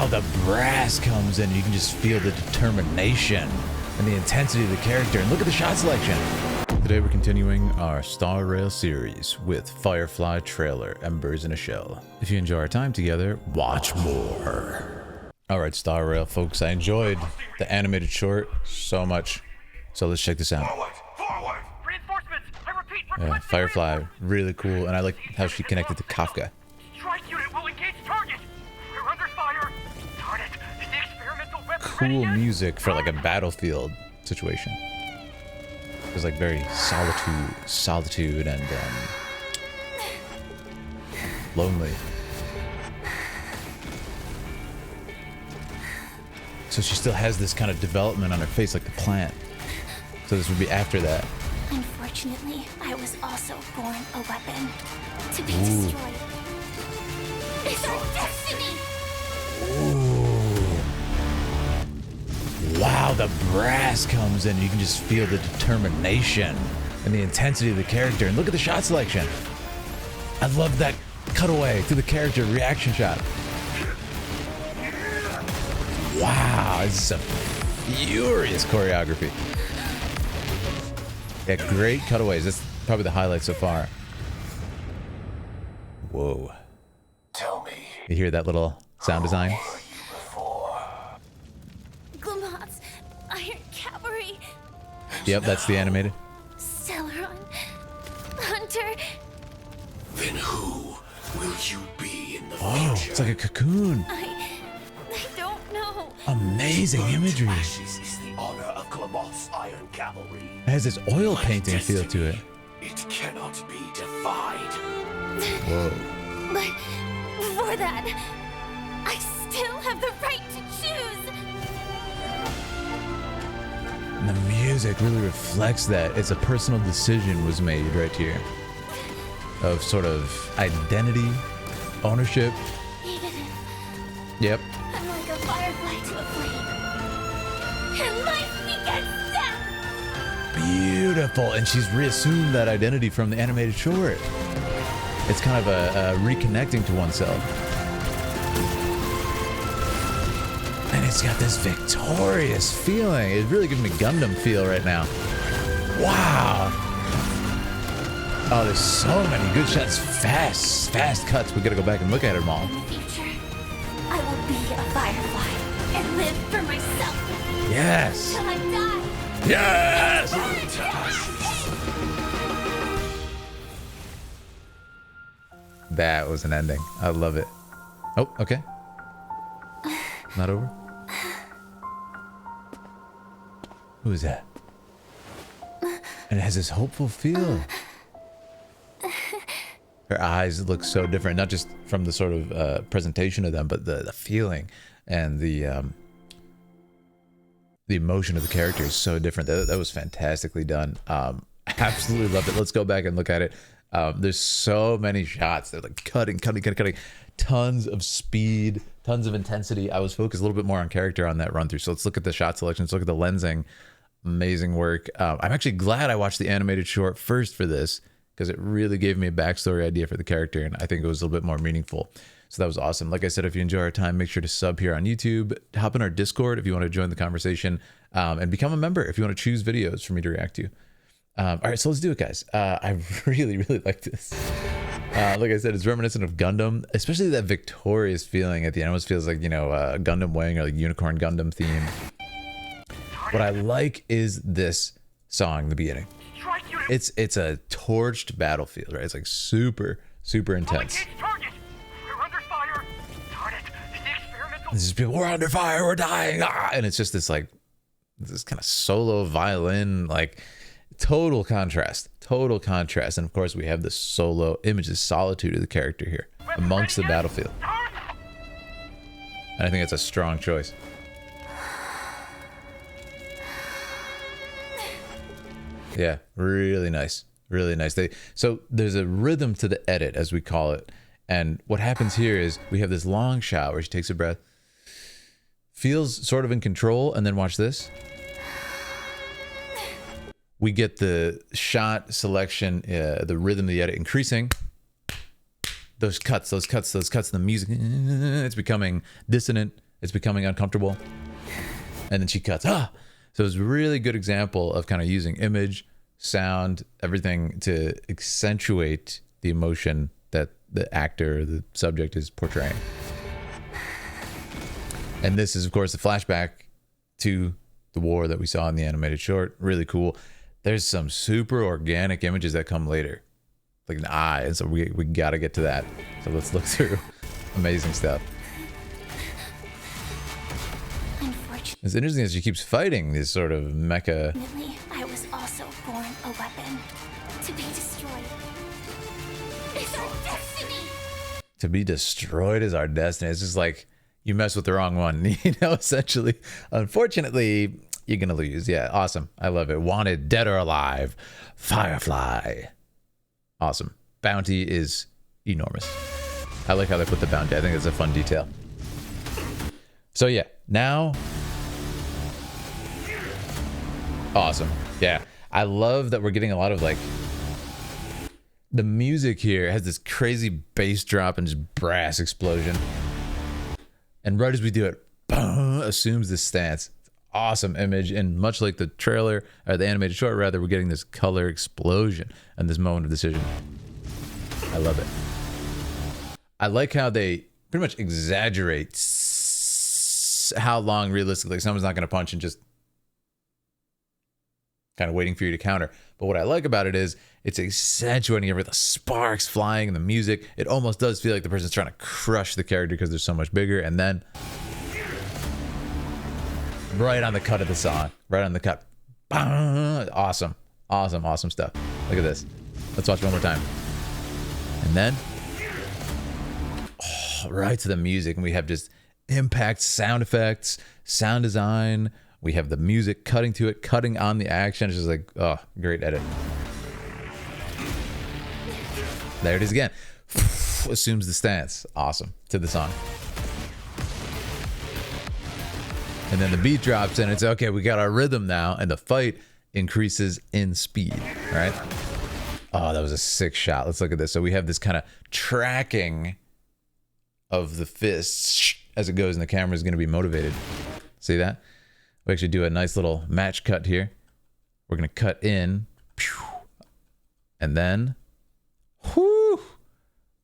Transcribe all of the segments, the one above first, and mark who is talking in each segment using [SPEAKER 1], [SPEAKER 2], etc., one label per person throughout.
[SPEAKER 1] Wow, the brass comes in. You can just feel the determination and the intensity of the character. And look at the shot selection. Today we're continuing our Star Rail series with Firefly trailer, Embers in a Shell. If you enjoy our time together, watch more. Alright, Star Rail folks, I enjoyed the animated short so much. So let's check this out.
[SPEAKER 2] Reinforcements! I repeat,
[SPEAKER 1] Firefly, really cool, and I like how she connected to Kafka.
[SPEAKER 2] Strike unit will engage target! We're under fire! Darn it! Is the experimental weapon
[SPEAKER 1] Cool
[SPEAKER 2] ready yet?
[SPEAKER 1] music for like a battlefield situation. It was like very solitude and lonely. So she still has this kind of development on her face like the plant. So this would be after that.
[SPEAKER 3] Unfortunately, I was also born a weapon to be destroyed. It's our destiny!
[SPEAKER 1] Ooh. Wow, the brass comes in. You can just feel the determination and the intensity of the character. And look at the shot selection. I love that cutaway to the character reaction shot. Wow, this is a furious choreography. Yeah, great cutaways. That's probably the highlight so far. Whoa.
[SPEAKER 4] Tell me.
[SPEAKER 1] You hear that little sound design?
[SPEAKER 3] Glamots, Iron Cavalry,
[SPEAKER 1] Yep, that's the animated.
[SPEAKER 3] Celeron, Hunter.
[SPEAKER 4] Then who will you be in the
[SPEAKER 1] Oh,
[SPEAKER 4] future?
[SPEAKER 1] it's like a cocoon.
[SPEAKER 3] I don't know.
[SPEAKER 1] Amazing imagery.
[SPEAKER 4] Ashes is the honor of Glamoth's Iron Cavalry.
[SPEAKER 1] It has this oil painting feel to it.
[SPEAKER 4] It cannot be defied.
[SPEAKER 1] Whoa.
[SPEAKER 3] But before that, I still have the right to choose.
[SPEAKER 1] And the music really reflects that. It's a personal decision was made right here. Of sort of identity, ownership.
[SPEAKER 3] Even if
[SPEAKER 1] Yep.
[SPEAKER 3] I'm like a firefly to a flame, and life begets death.
[SPEAKER 1] Beautiful. And she's reassumed that identity from the animated short. It's kind of a reconnecting to oneself. And it's got this victorious feeling. It really gives me Gundam feel right now. Wow. Oh, there's so many good shots. Fast cuts. We gotta go back and look at them all.
[SPEAKER 3] In the future, I will be a firefly and live for myself
[SPEAKER 1] Yes.
[SPEAKER 3] till I die.
[SPEAKER 1] Yes. That was an ending. I love it. Oh, okay. Not over. Who is that? And it has this hopeful feel. Her eyes look so different, not just from the sort of presentation of them, but the feeling and the emotion of the character is so different. That was fantastically done. Absolutely loved it. Let's go back and look at it. There's so many shots. They're like cutting. Tons of speed, tons of intensity. I was focused a little bit more on character on that run through. So let's look at the shot selection. Let's look at the lensing. Amazing work. I'm actually glad I watched the animated short first for this because it really gave me a backstory idea for the character, and I think it was a little bit more meaningful. So that was awesome. Like I said, if you enjoy our time, make sure to sub here on YouTube. Hop in our Discord if you want to join the conversation, and become a member if you want to choose videos for me to react to. All right, so let's do it, guys. I really like this. Like I said, it's reminiscent of Gundam, especially that victorious feeling at the end. It almost feels like, you know, Gundam Wing or like Unicorn Gundam theme. What I like is this song in the beginning.
[SPEAKER 2] Strike unit
[SPEAKER 1] It's a torched battlefield, right? It's like super
[SPEAKER 2] will
[SPEAKER 1] intense.
[SPEAKER 2] engage target! We're under fire! Darn it! Is the experimental
[SPEAKER 1] This is people, we're under fire, we're dying, and it's just this like this kind of solo violin, like total contrast. And of course we have this solo image, this solitude of the character here
[SPEAKER 2] weapon
[SPEAKER 1] amongst the
[SPEAKER 2] ready yet?
[SPEAKER 1] battlefield.
[SPEAKER 2] Darn!
[SPEAKER 1] And I think that's a strong choice. Yeah, really nice. So there's a rhythm to the edit, as we call it. And what happens here is we have this long shot where she takes a breath, feels sort of in control, and then watch this. We get the shot selection, the rhythm of the edit increasing. Those cuts, the music, it's becoming dissonant it's becoming uncomfortable. And then she cuts. Ah! So it's a really good example of kind of using image, sound, everything to accentuate the emotion that the actor, the subject is portraying. And this is, of course, the flashback to the war that we saw in the animated short. Really cool. There's some super organic images that come later, like an eye, and so we got to get to that. So let's look through. Amazing stuff. It's interesting as she keeps fighting this sort of mecha.
[SPEAKER 3] I was also born a weapon to be destroyed. It's our destiny.
[SPEAKER 1] To be destroyed is our destiny. It's just like you mess with the wrong one, you know, essentially. Unfortunately, you're going to lose. Yeah, awesome. I love it. Wanted, dead or alive. Firefly. Awesome. Bounty is enormous. I like how they put the bounty. I think it's a fun detail. So yeah, now... Awesome. Yeah. I love that we're getting a lot of like... The music here has this crazy bass drop and just brass explosion. And right as we do it, boom, assumes this stance. Awesome image. And much like the trailer, or the animated short rather, we're getting this color explosion and this moment of decision. I love it. I like how they pretty much exaggerate how long realistically someone's not going to punch and just kind of waiting for you to counter. But what I like about it is it's accentuating everything, the sparks flying and the music. It almost does feel like the person's trying to crush the character because they're so much bigger. And then right on the cut of the song, right on the cut. Awesome. Awesome, awesome stuff. Look at this. Let's watch one more time. And then right to the music, and we have just impact sound effects, sound design. We have the music cutting to it, cutting on the action. It's just like, oh, great edit. There it is again. Assumes the stance. Awesome. To the song. And then the beat drops and it's okay, we got our rhythm now, and the fight increases in speed, right? Oh, that was a sick shot. Let's look at this. So we have this kind of tracking of the fists as it goes, and the camera is going to be motivated. See that? We actually do a nice little match cut here. We're going to cut in. And then, whoo,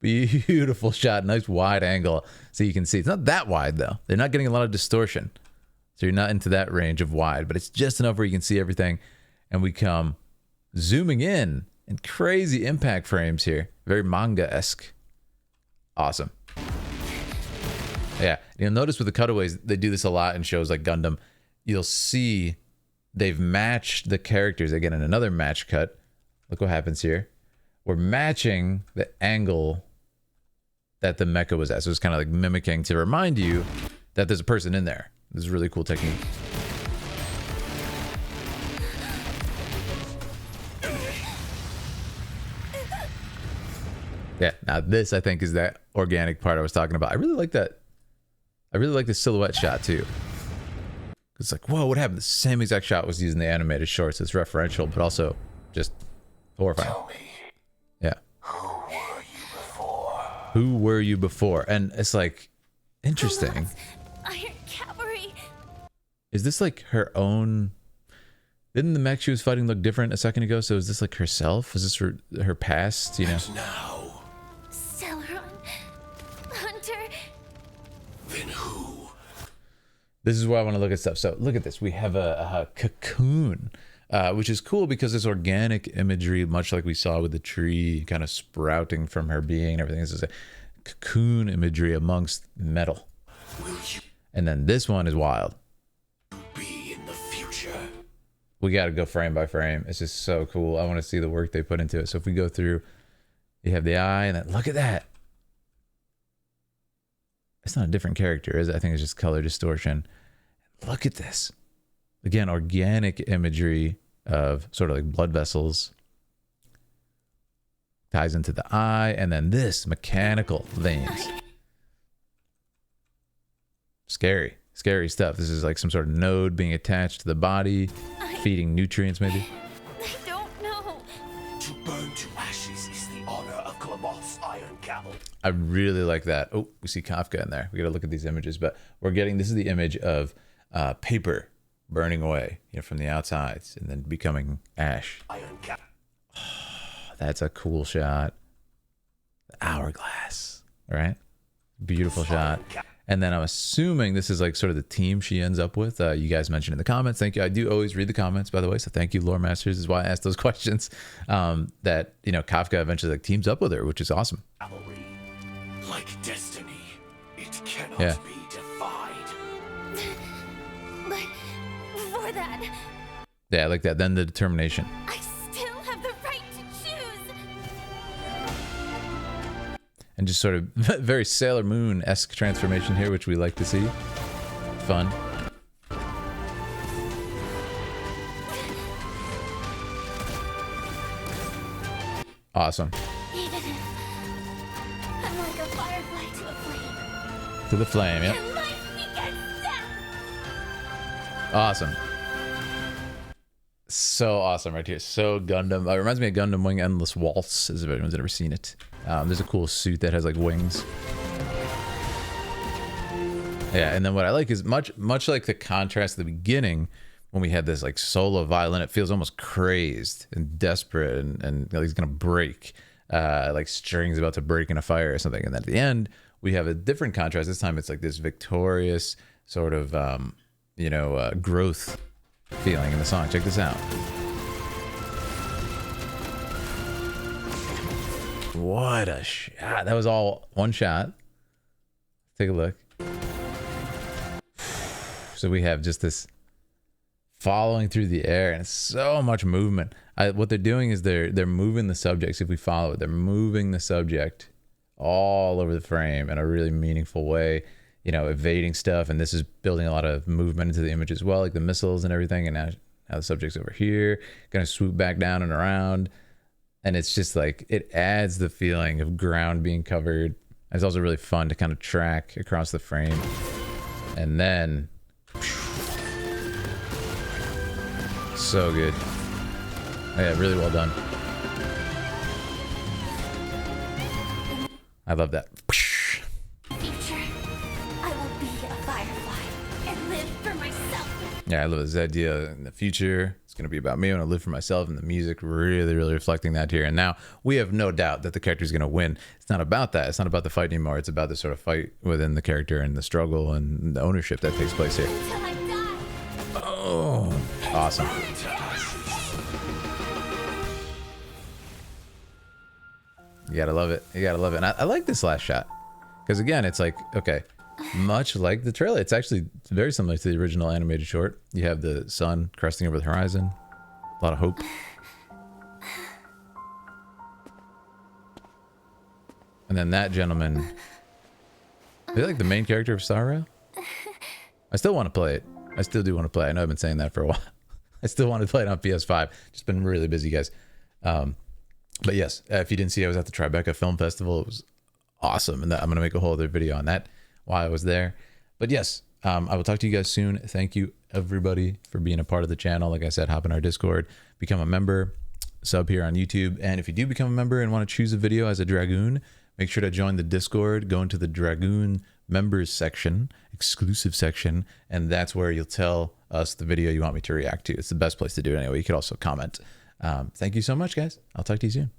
[SPEAKER 1] beautiful shot. Nice wide angle. So you can see. It's not that wide, though. They're not getting a lot of distortion. So you're not into that range of wide. But it's just enough where you can see everything. And we come zooming in crazy impact frames here. Very manga-esque. Awesome. Yeah. You'll notice with the cutaways, they do this a lot in shows like Gundam. You'll see they've matched the characters. Again, in another match cut. Look what happens here. We're matching the angle that the mecha was at. So it's kind of like mimicking to remind you that there's a person in there. This is a really cool technique. Yeah, now this I think is that organic part I was talking about. I really like that. I really like the silhouette shot too. It's like, whoa, what happened? The same exact shot was used in the animated shorts. It's referential, but also just horrifying.
[SPEAKER 4] Tell me,
[SPEAKER 1] yeah.
[SPEAKER 4] who were you before?
[SPEAKER 1] Who were you before? And it's like, interesting.
[SPEAKER 3] Iron Cavalry.
[SPEAKER 1] Is this like her own? Didn't the mech she was fighting look different a second ago? So is this like herself? Is this her past? You know.
[SPEAKER 4] And now,
[SPEAKER 3] Celeron. Hunter.
[SPEAKER 4] then who?
[SPEAKER 1] This is where I want to look at stuff. So look at this. We have a cocoon, which is cool because it's organic imagery, much like we saw with the tree kind of sprouting from her being and everything. This is a cocoon imagery amongst metal.
[SPEAKER 4] Will you
[SPEAKER 1] And then this one is wild.
[SPEAKER 4] be in the future?
[SPEAKER 1] We got to go frame by frame. It's just so cool. I want to see the work they put into it. So if we go through, you have the eye, and then look at that. It's not a different character, is it? I think it's just color distortion. Look at this. Again, organic imagery of sort of like blood vessels. Ties into the eye, and then this mechanical veins. Scary, scary stuff. This is like some sort of node being attached to the body, feeding nutrients maybe.
[SPEAKER 3] I don't know.
[SPEAKER 4] To burn to ashes is the honor of Klamoth's Iron Cavalry.
[SPEAKER 1] I really like that. Oh, we see Kafka in there. We got to look at these images, but we're getting, this is the image of paper burning away, you know, from the outsides and then becoming ash. That's a cool shot. The hourglass, right? Beautiful shot. And then I'm assuming this is like sort of the team she ends up with. You guys mentioned in the comments. Thank you. I do always read the comments, by the way. So thank you, Lore Masters. This is why I asked those questions. That, you know, Kafka eventually like teams up with her, which is awesome.
[SPEAKER 4] Like destiny, it cannot
[SPEAKER 1] Yeah.
[SPEAKER 4] be defied.
[SPEAKER 3] But before that,
[SPEAKER 1] Yeah, I like that. Then the determination.
[SPEAKER 3] I still have the right to choose.
[SPEAKER 1] And just sort of very Sailor Moon-esque transformation here, which we like to see. Fun. Awesome.
[SPEAKER 3] Even if I'm like a firefly to a flame,
[SPEAKER 1] To the flame, yep.
[SPEAKER 3] and life begets death.
[SPEAKER 1] Awesome. So awesome right here. So Gundam. It reminds me of Gundam Wing Endless Waltz, as if anyone's ever seen it. There's a cool suit that has like wings. Yeah, and then what I like is much like the contrast at the beginning when we had this like solo violin, it feels almost crazed and desperate and like he's gonna break. Like strings about to break in a fire or something. And then at the end, we have a different contrast. This time it's like this victorious sort of growth feeling in the song. Check this out. What a shot. That was all one shot. Take a look. So we have just this following through the air and so much movement. What they're doing is they're moving the subjects. If we follow it, they're moving the subject all over the frame in a really meaningful way, you know, evading stuff. And this is building a lot of movement into the image as well, like the missiles and everything. And now the subject's over here, gonna swoop back down and around. And it's just like, it adds the feeling of ground being covered. It's also really fun to kind of track across the frame. And then, so good. Yeah, really well done. I love that.
[SPEAKER 3] Future, I will be a firefly and live for myself.
[SPEAKER 1] Yeah, I love this idea in the future. It's going to be about me. I want to live for myself, and the music really, really reflecting that here. And now we have no doubt that the character is going to win. It's not about that. It's not about the fight anymore. It's about the sort of fight within the character and the struggle and the ownership that takes place here.
[SPEAKER 3] Until I die.
[SPEAKER 1] Oh, awesome. You gotta love it. You gotta love it. And I like this last shot. Because again, it's like, okay, much like the trailer, it's actually very similar to the original animated short. You have the sun cresting over the horizon. A lot of hope. And then that gentleman. Is he like the main character of Star Rail? I still want to play it. I still do want to play it. I know I've been saying that for a while. I still want to play it on PS5. Just been really busy, guys. But yes, if you didn't see, I was at the Tribeca Film Festival. It was awesome. And I'm going to make a whole other video on that while I was there. But yes, I will talk to you guys soon. Thank you, everybody, for being a part of the channel. Like I said, hop in our Discord, become a member, sub here on YouTube. And if you do become a member and want to choose a video as a Dragoon, make sure to join the Discord, go into the Dragoon members section, exclusive section, and that's where you'll tell us the video you want me to react to. It's the best place to do it anyway. You could also comment. Thank you so much, guys. I'll talk to you soon.